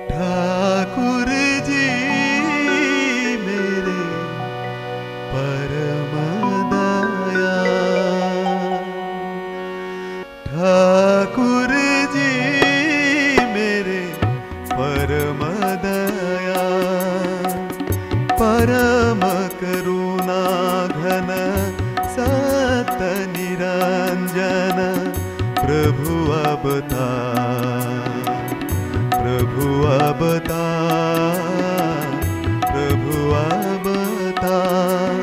ठाकुर जी मेरे परम दया, ठाकुर जी मेरे परम दया, परम करुणा घन सत निरंजन प्रभु अवतार, प्रभु अवतार, प्रभु अवतार।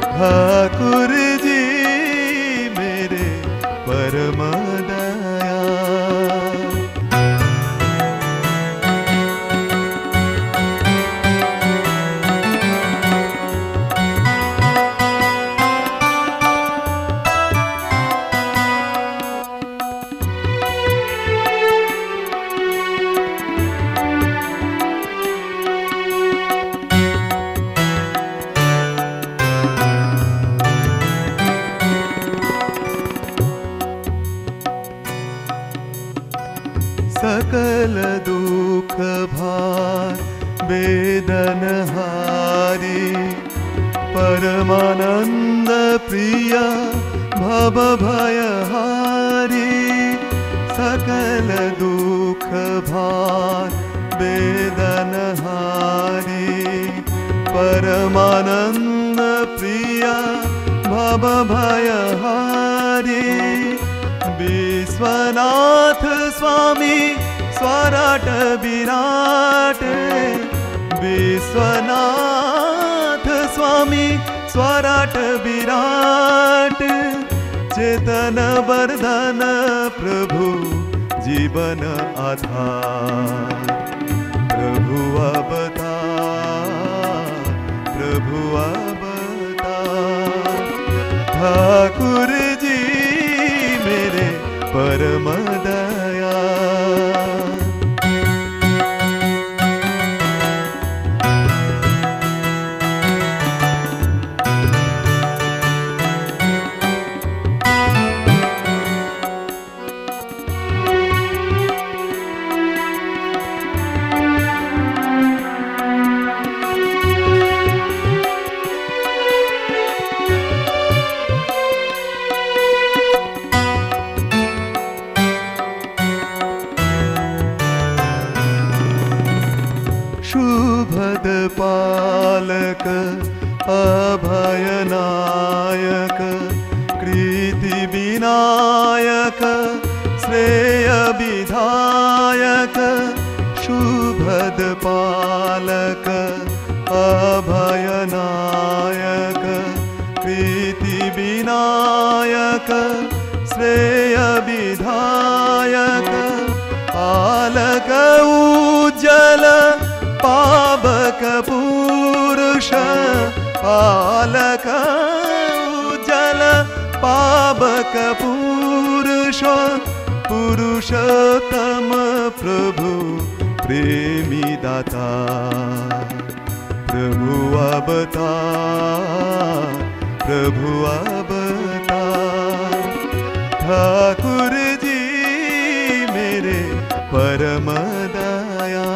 ठाकुर जी मेरे परम दया। सकल दुख भार वेदन हारी, परमानंद प्रिय भव भय हारी। सकल दुख भार वेदन हारी, परमानंद प्रिय भव भय हारी। विश्वनाथ स्वामी स्वराट विराट, विश्वनाथ स्वामी स्वराट विराट। चेतन वर्धन प्रभु जीवन आधार, प्रभु अवतार, प्रभु अवतार। ठाकुर जी मेरे परम दया। शुभद पालक अभयनायक, कृति विनायक श्रेय विधायक। शुभद पालक अभयनायक, कृति विनायक श्रेय विधायक। आलक उज्जल पावक पुरुष, आलक उज्जल पावक पुरुष। पुरुषोत्तम प्रभु प्रेमी दाता, प्रभु अवतार, प्रभु अवतार। ठाकुर जी मेरे परम दया।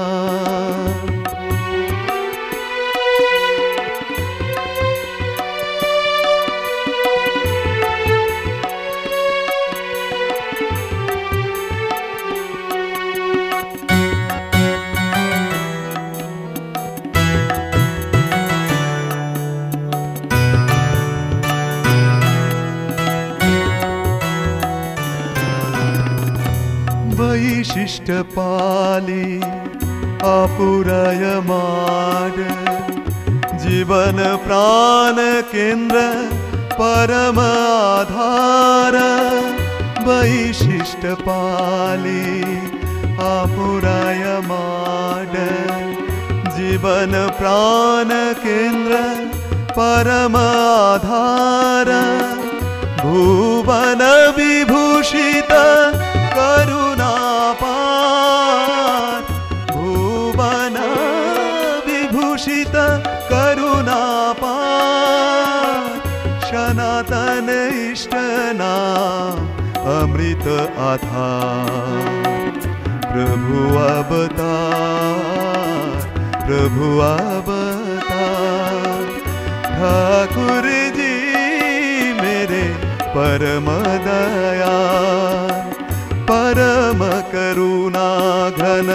वैशिष्ट पाली अपुरय माड, जीवन प्राण केंद्र परम आधार। वैशिष्ट पाली अपुरय माड, जीवन प्राण केंद्र परम आधार। भुवन विभूषित करुणा पार, भुवन विभूषित करुणा सनातन इष्ट नाम अमृत आधार। प्रभु अवतार, प्रभु अवतार। ठाकुर जी मेरे परम दयाल, परम करुणा घन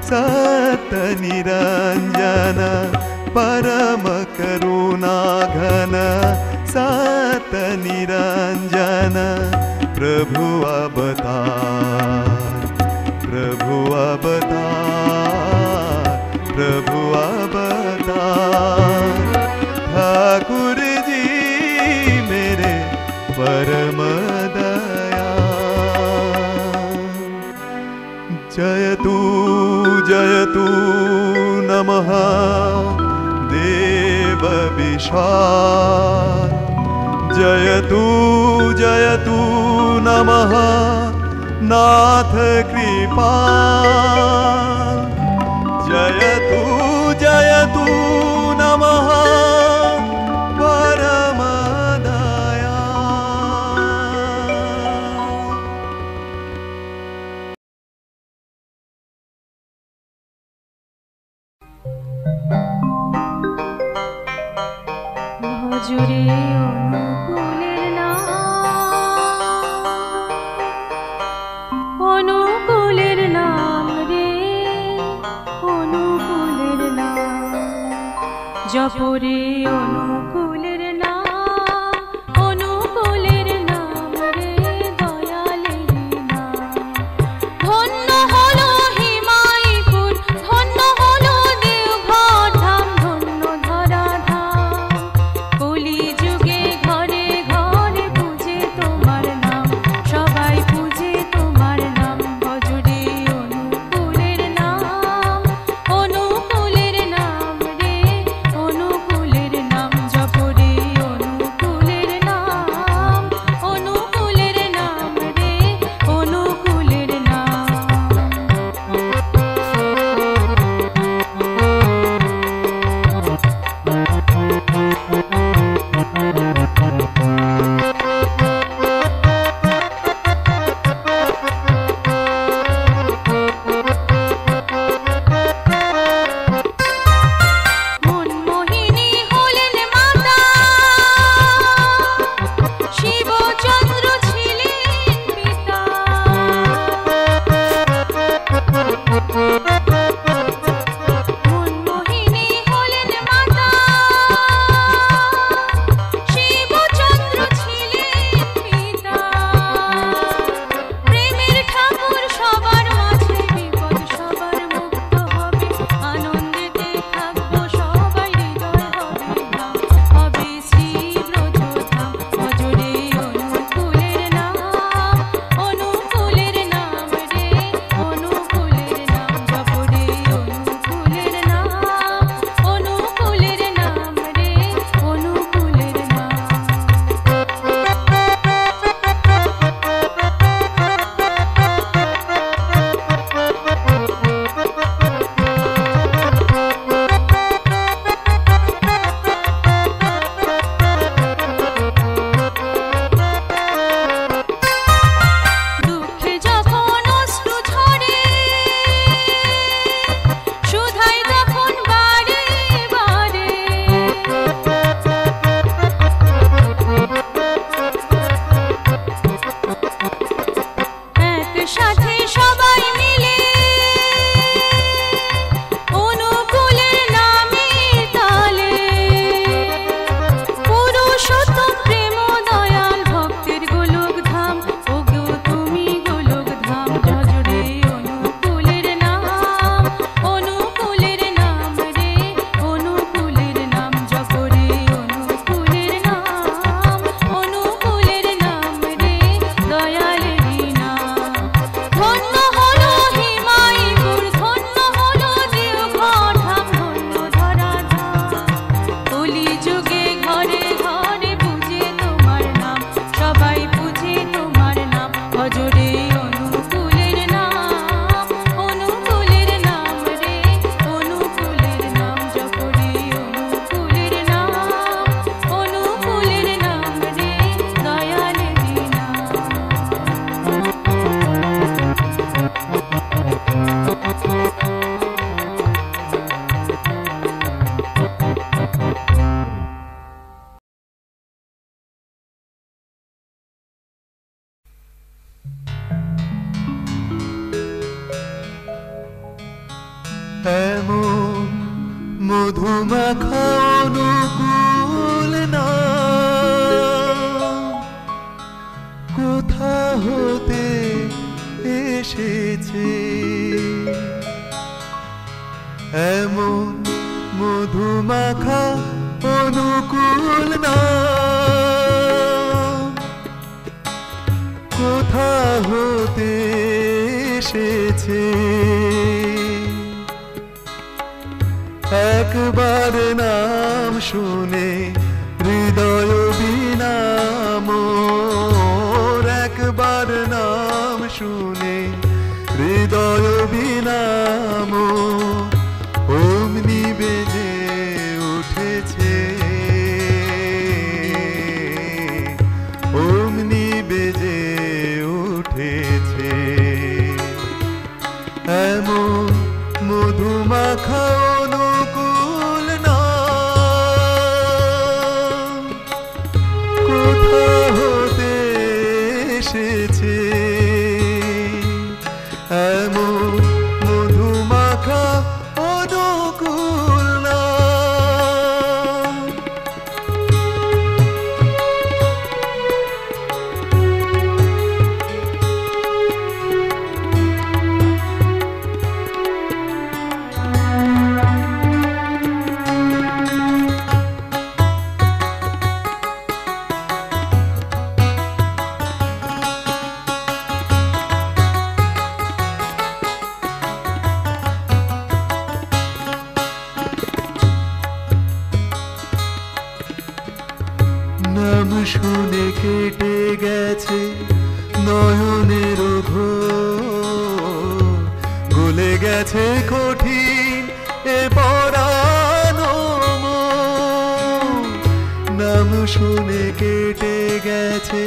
सत्य निरंजन, परम करुणा घन सत्य निरंजन। प्रभु अवतार, प्रभु अवतार, प्रभु अवतार। ठाकुर जी मेरे परम दयाल। जयतु जयतु नमः देव विशाल। जयतु जयतु नमः नाथ कृपाल। जयतु जयतु नमः परम জুড়ে অনুকূলের নাম রে, অনুকূলের নাম জপরে। অনুকূলের নাম, অনুকূলের নাম রে, দয়ালের নাম। ধন্য হলো হিমায়িপুর, ধন্য হলো দেওঘর ধাম, ধন্য ধরা ধাম। কলি যুগে ঘরে ঘরে পূজে তোমার নাম, সবাই পূজে তোমার নাম। ভজরে অনুকূলের নাম, অনুকূলের নাম রে, অনুকূলের নাম জপরে। এমন মধুমাখা অনুকূল না কোথা হতে এসেছে, এমন মধুমাখা অনুকূল না কোথা হতে এসেছে। একবার নাম শুনে হৃদয় বিনাম, একবার নাম শুনে হৃদয় বিনাম অমনি বেজে উঠেছে, অমনি বেজে উঠেছে। এমন মধুমাখা অনুকূল না কোথা হতে এসেছে, এমন মধুমাখা অনুকূল না। নাম শুনে কেটে গেছে নয়নের ঘোর, গলে গেছে কঠিন এ পরানো মন। নাম শুনে কেটে গেছে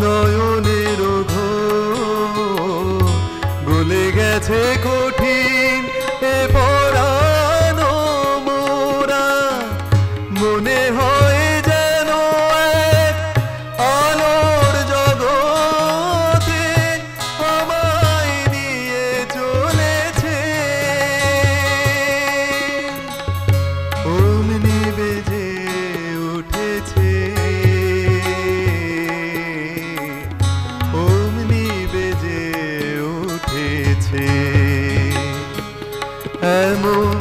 নয়নের ঘোর, গলে গেছে কঠিন এ পরানো মোরা। মনে হয় এমন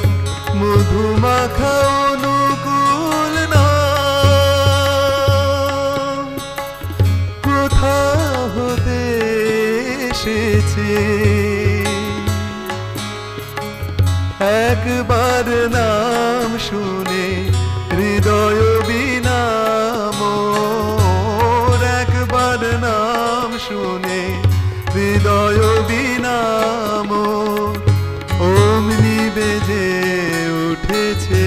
মধুমাখা অনুকূল না কোথা হতে এসেছে। একবার নাম শুনে হৃদয় বিনাম, একবার নাম শুনে হৃদয় বিনাম অমনি বেজে উঠেছে,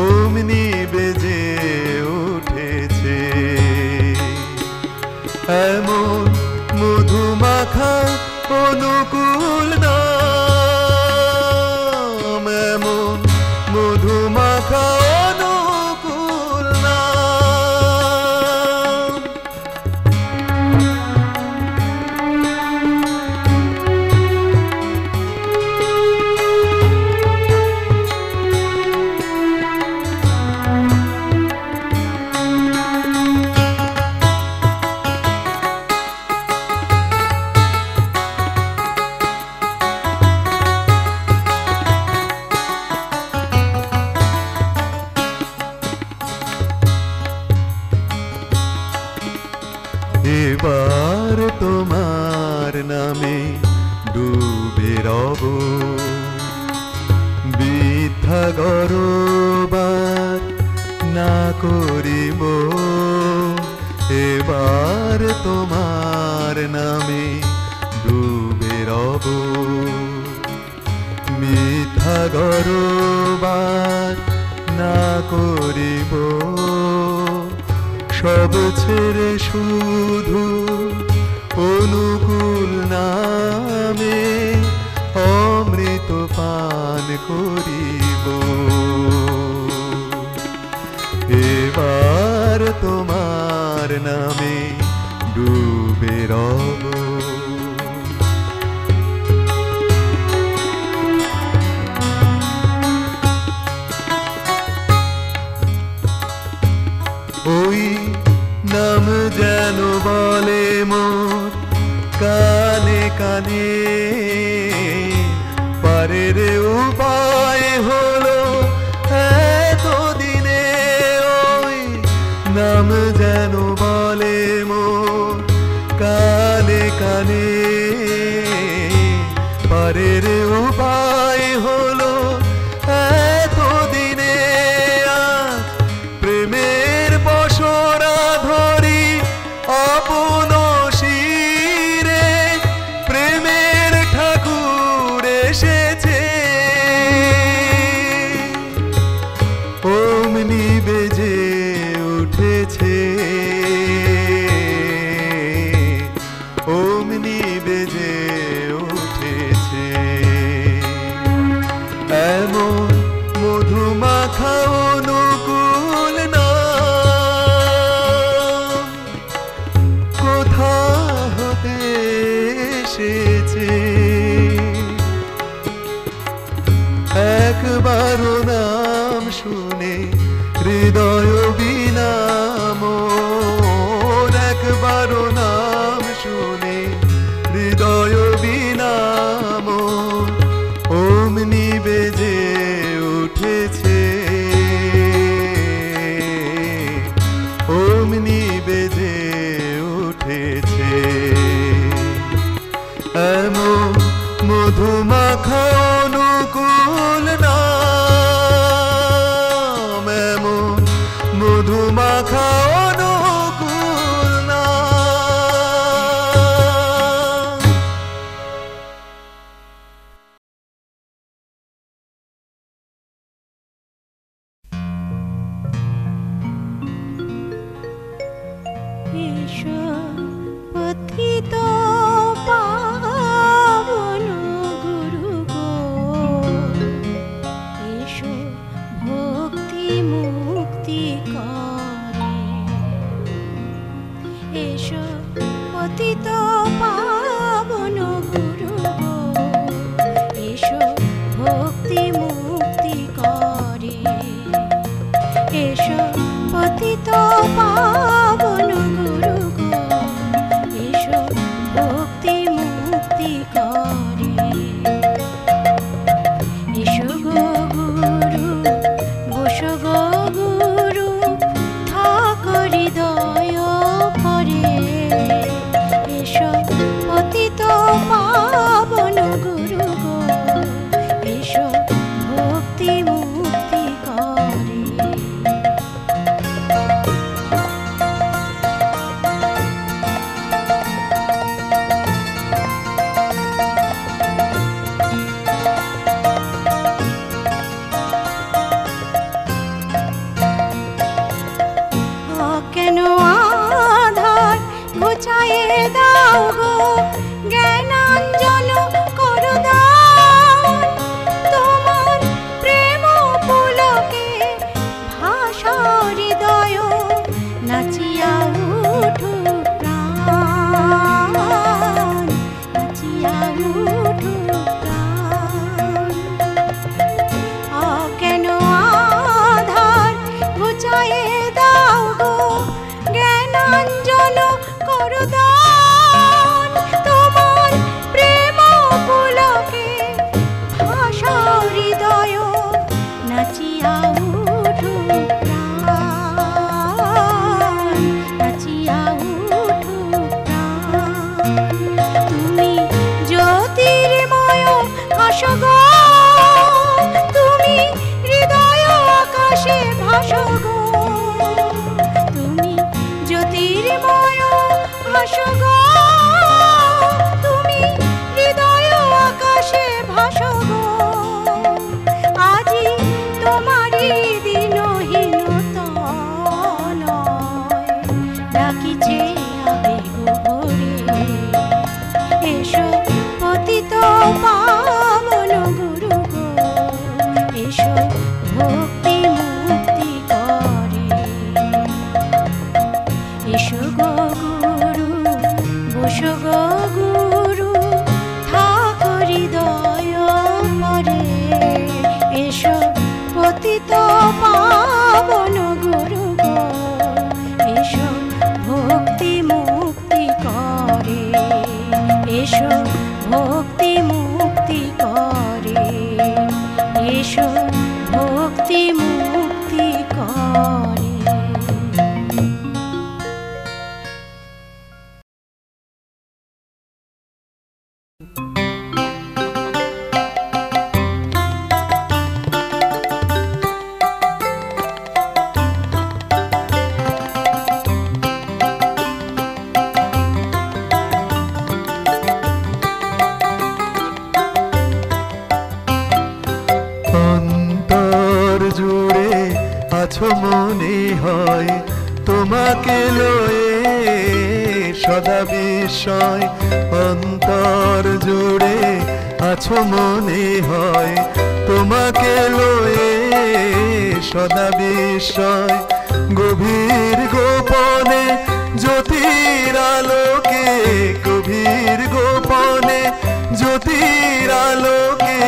অমনি বেজে উঠেছে। এমন মধুমাখা অনুকূল না, এমন মধুমাখা অনুকূল না। এবার তোমার নামে ডুবে রব, বৃথা গরবার না করিব। এবার তোমার নামে ডুবে রব, মিথ্যা গরবার না করিব। সব ছেড়ে শুধু অনুকূল নামে অমৃত পান করিব। এবার তোমার নামে ডুবে রব। পারের উপায় হলো এতদিনে ওই নাম যেন বলে মোর কানে কানে। পারের উপায় হলো এতদিনে আজ প্রেমের বসরা ধরি আপন শিরে প্রেমের ঠাকুর এসেছে। অমনি বেজে উঠেছে, অমনি বেজে উঠেছে। এমন মধুমাখা অনুকূল না কোথা হতে এসেছে। একবারও নাম শুনে হৃদয় বিনাম, একবারও নাম শুনে হৃদয় বিনাম অমনি বেজে উঠেছে, অমনি বেজে উঠেছে। এমন মধুমাখা অনুকূল নাম, এমন মধুমাখা অনুকূল নাম। এসো পথিত পাবন গুরু গো, এসো ভক্তি মুক্তি করে। এসো পতিত পাবন গুরু গো, এসো ভক্তি মুক্তি করে। এসো পতিত পাবন গুরু গো, এসো ভক্তি মুক্তি করে। এসো গো গুরু, বসো গো গুরু, থাকো হৃদয় ভরে। এসো পতিত পাবন গুরু গো, এসো ভক্তি মুক্তি করে। কেন আধার ঘুচায়ে দাও গো, জ্ঞানাঞ্জন করো দান। তোমার প্রেম পুলকে ভাষা হৃদয়, নাচিয়া উঠু প্রাণ, নাচিয়া উঠু প্রাণ। কেন আধার ঘুচায়ে দাও গো, জ্ঞানাঞ্জন করো দান। তোমার প্রেম পুলকে ভাষা হৃদয়, নাচিয়া উঠু প্রাণ, নাচিয়া উঠু প্রাণ। তুমি জ্যোতির্ময় হাসো গো, তুমি হৃদয় আকাশে ভাসো গো। তুমি জ্যোতির্ময় হাসো গো, তুমি হৃদয় আকাশে ভাসো গো। আজি তোমারি দিনহীনতন ডাকিছে আবেগ ভরে। এসো পতিত পাবন মুক্তি করে, এসো ভক্তি মুক্তি করে। অন্তর জুড়ে আছো মনে হয় তোমাকে লয়ে সদা বিস্ময়। অন্তর জুড়ে আছো মনে হয় তোমাকে লয়ে সদা বিস্ময়। গভীর গোপনে জ্যোতির আলোকে, গভীর গোপনে জ্যোতির আলোকে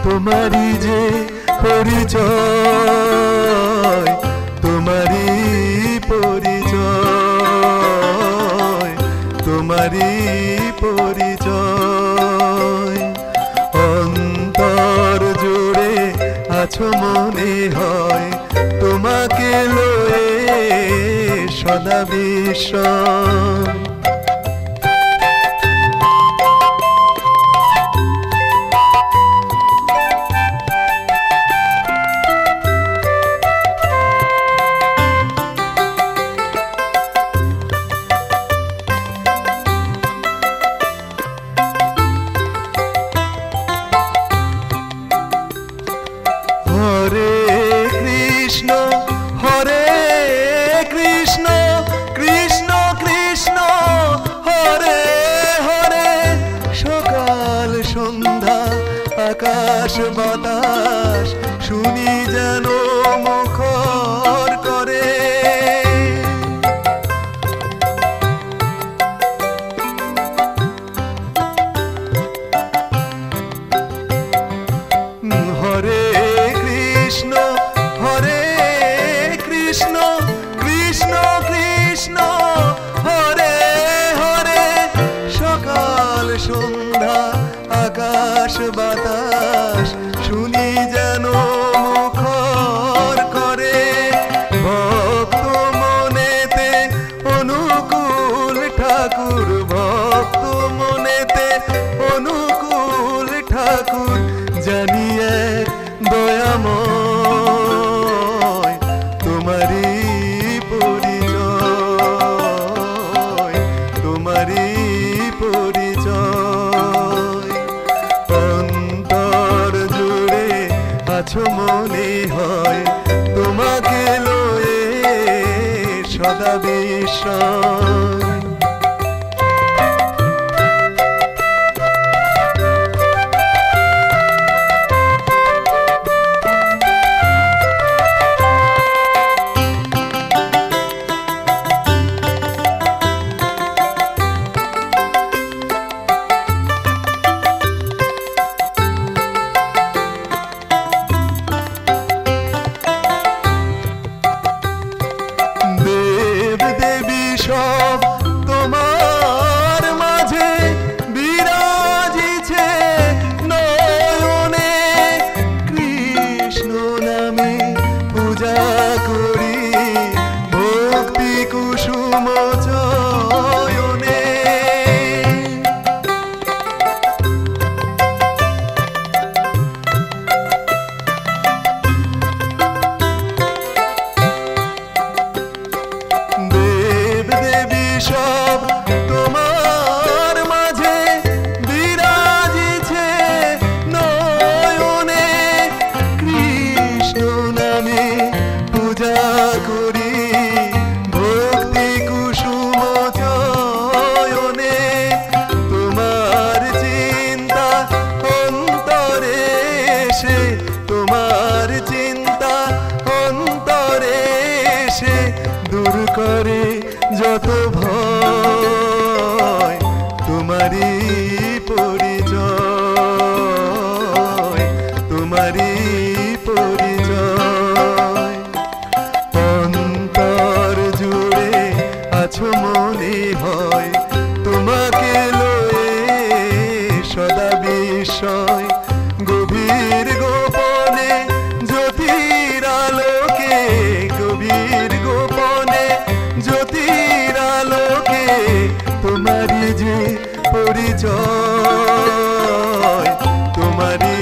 তোমারি যে পরিচয়, তোমারি পরিচয়, তোমারি পরিচয়। অন্তর জুড়ে আছো মনে হয় তোমাকে লয়ে সদা বিস্ময়। হরে কৃষ্ণ হরে কৃষ্ণ কৃষ্ণ কৃষ্ণ হরে হরে। সকাল সন্ধ্যা আকাশ বাতাস শুনি যেন মুখর করে। হরে কৃষ্ণ হরে কৃষ্ণ কৃষ্ণ কৃষ্ণ হরে হরে। সকাল সন্ধ্যা আকাশ বাতাস শুনি যেন মুখর করে। ভক্ত মনেতে অনুকূল ঠাকুর, ভক্ত মনেতে অনুকূল ঠাকুর জানি এক দয়াময় তোমারি পরিচয়, তোমারি পরিচয়। অন্তর বিস্ময় গভীর গোপনে জ্যোতির আলোকে গভীর গোপনে জ্যোতির আলোকে তোমারই যে পরিচয় তোমারই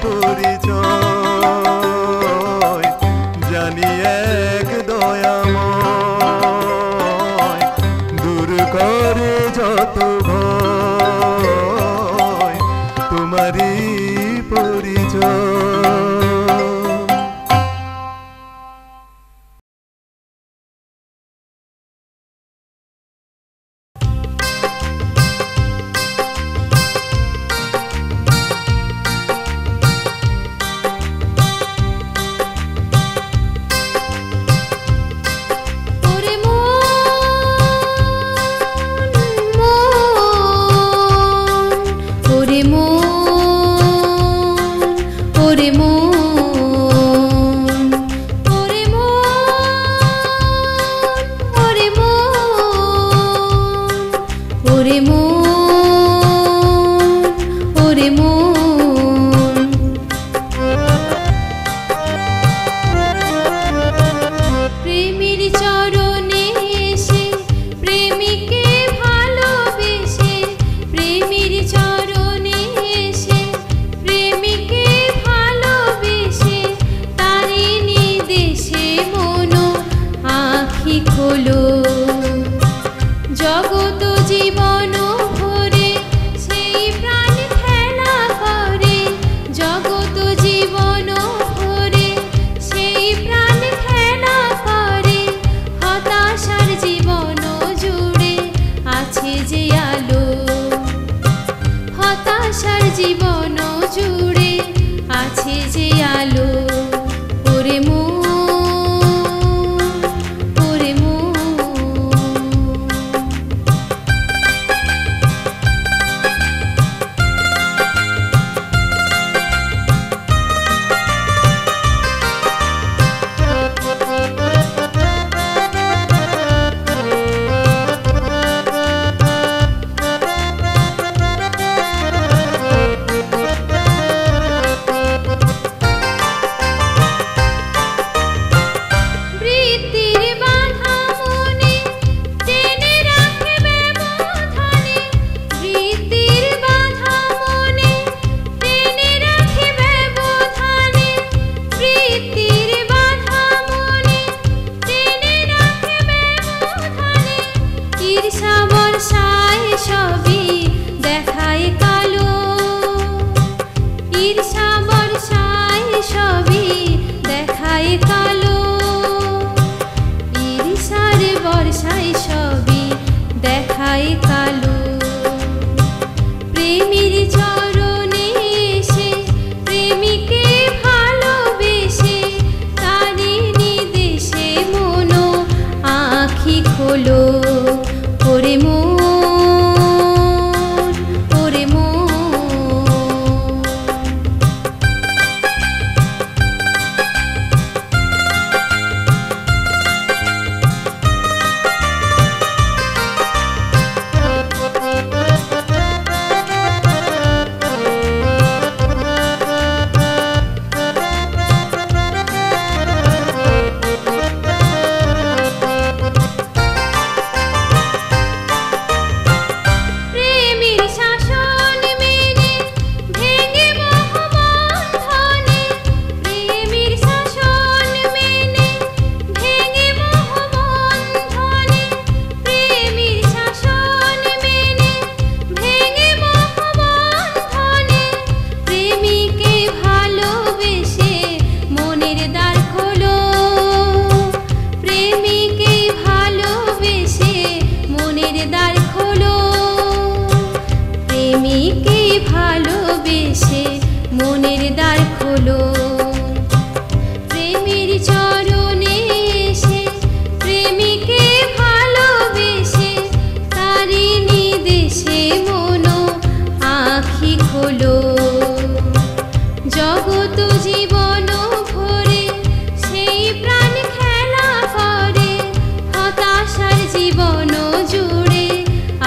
পরিচয় জানি এক দয়াময় দূর করে যত ভয় তোমারই পরিচয়।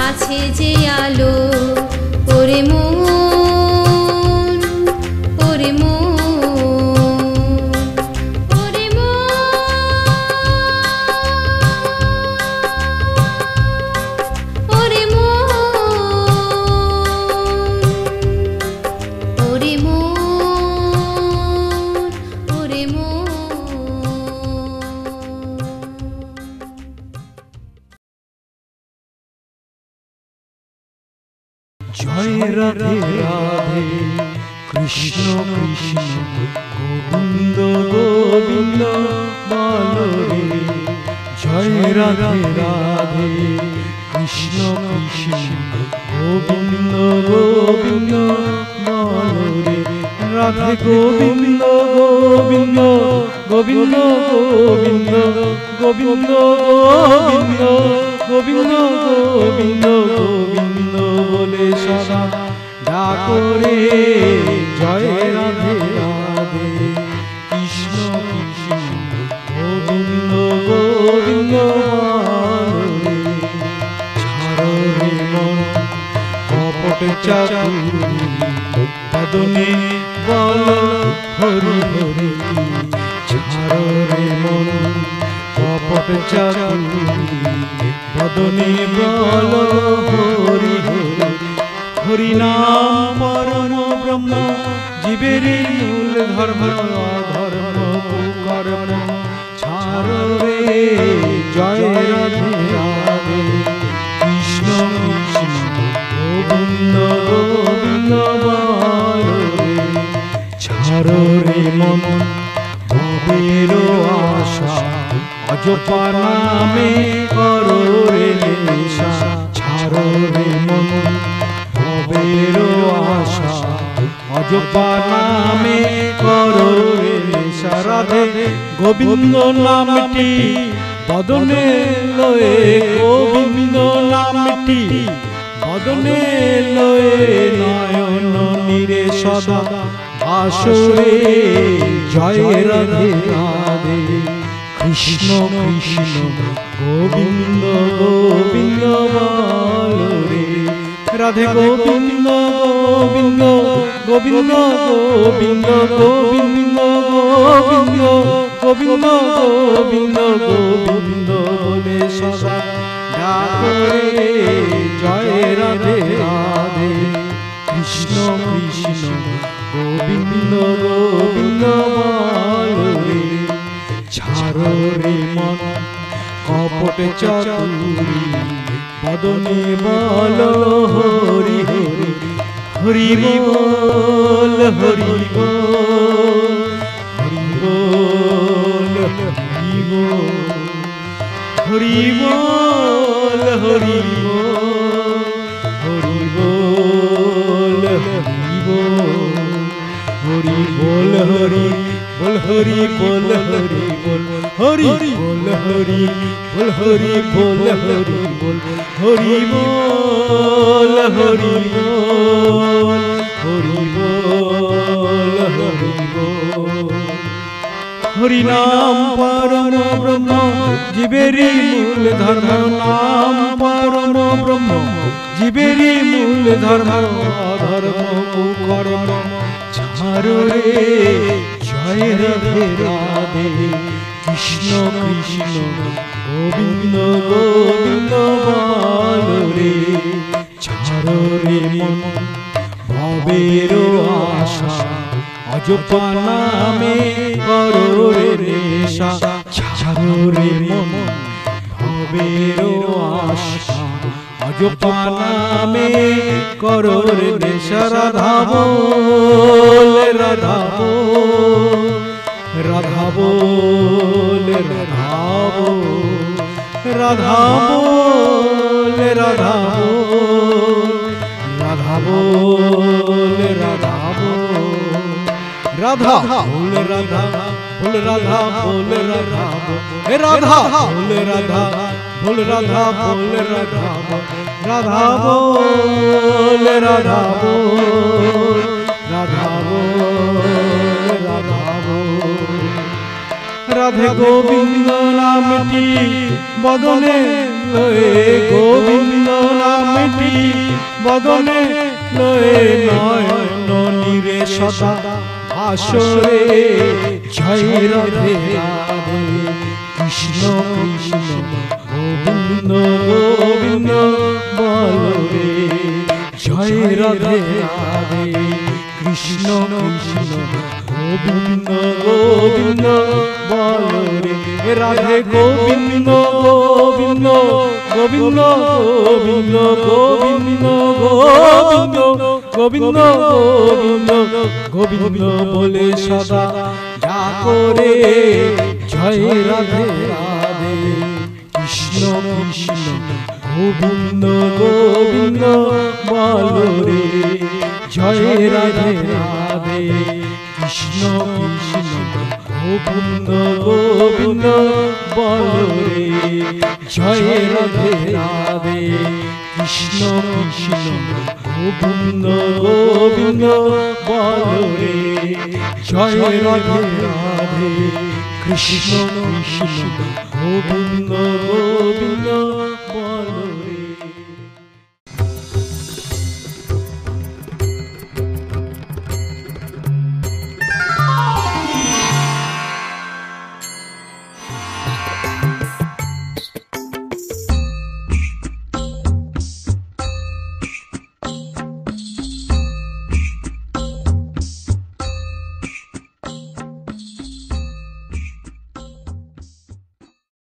আছে যে আলো ওরে মন রাধে রাধে কৃষ্ণ কৃষ্ণ গোবিন্দ গোবিন্দ বলো রে জয় রাধে রাধে কৃষ্ণ কৃষ্ণ গোবিন্দ গোবিন্দ বলো রে রাধে গোবিন্দ গোবিন্দ গোবিন্দ গোবিন্দ গোবিন্দ গোবিন্দ গোবিন্দ গোবিন্দ গোবিন্দ বলে সদা ডাকো রে জয় রাধে রাধে কৃষ্ণ কৃষ্ণ গোবিন্দ গোবিন্দ রে ছাড়ো রে মন কপট চাতুরি বদনে বল হরি হরি ছাড়ো রে মন কপট চাতুরি বদনে বল হরি হরি হরি নাম পরম ব্রহ্ম জীবের মূল ধর্ম অধর্ম কুকর্ম ছাড়ো রে জয় রাধে রাধে কৃষ্ণ কৃষ্ণ গোবিন্দ গোবিন্দ বলো রে ছাড়ো রে মন ভবের আশা অজপা নামে করো রে নেশা ছাড়ো রে মন ভবের আশা অজপা নামে করো রে নেশা রাধে গোবিন্দ নামটি বদনে লয়ে গোবিন্দ নামটি বদনে লয়ে নয়ন নীরে সদা আসরে জয় রাধে রাধে কৃষ্ণ কৃষ্ণ গোবিন্দ গোবিন্দ বলো রে রাধে গোবিন্দ গোবিন্দ গোবিন্দ গোবিন্দ গোবিন্দ গোবিন্দ গোবিন্দ গোবিন্দ গোবিন্দ বলে সদা ডাকো রে জয় রাধে রাধে কৃষ্ণ কৃষ্ণ গোবিন্দ গোবিন্দ বলো রে ছাড়ো রে মন কপট চাতুরি বদনে বল হরি হরি হরি বল হরি বল হরি বল হরি বল হরি বল হরি বল হরি বল হরি বল হরি বল হরি বল হরি বল হরি বল হরি বল হরি বল হরি বল হরি বল হরি বল হরি বল হরি বল হরি নাম পরম ব্রহ্ম জীবেরি মূল ধর্ম নাম পরম ব্রহ্ম জীবেরি মূল ধর্ম অধর্ম কুকর্ম ছাড়ো রে জয় রাধে রাধে কৃষ্ণ কৃষ্ণ গোবিন্দ গোবিন্দ বলো রে ছাড়ো রে মন ভবের আশা অজপা নামে করো রে নেশা ছাড়ো রে মন ভবের আশা অজপা নামে করো রে নেশা রাধা বল রাধা বল রাধা বল রাধা বল রাধা বল রাধা বল রাধা বল রাধা বল রাধা বল রাধা বল রাধা বল রাধা হে রাধা বল রাধা বল রাধা বল রাধা রাধা বল রাধা বল রাধা বল রাধা বল রাধে গোবিন্দ নামটি বদনে লয়ে গোবিন্দ নামটি বদনে লয়ে নয়ন নীরে সদা আসরে জয় রাধে রাধে কৃষ্ণ কৃষ্ণ গোবিন্দ গোবিন্দ বলো রে জয় রাধে রাধে কৃষ্ণ কৃষ্ণ গোবিন্দ গোবিন্দ বলো রে রাধে গোবিন্দ গোবিন্দ গোবিন্দ গোবিন্দ গোবিন্দ গোবিন্দ গোবিন্দ গোবিন্দ গোবিন্দ বলে সদা ডাকো রে জয় রাধে রাধে কৃষ্ণ কৃষ্ণ গোবিন্দ গোবিন্দ বলো রে জয় রাধে রাধে কৃষ্ণ কৃষ্ণ গোবিন্দ গোবিন্দ বলো রে জয় রাধে রাধে কৃষ্ণ কৃষ্ণ গোবিন্দ গোবিন্দ বলো রে জয় রাধে রাধে কৃষ্ণ কৃষ্ণ গোবিন্দ গোবিন্দ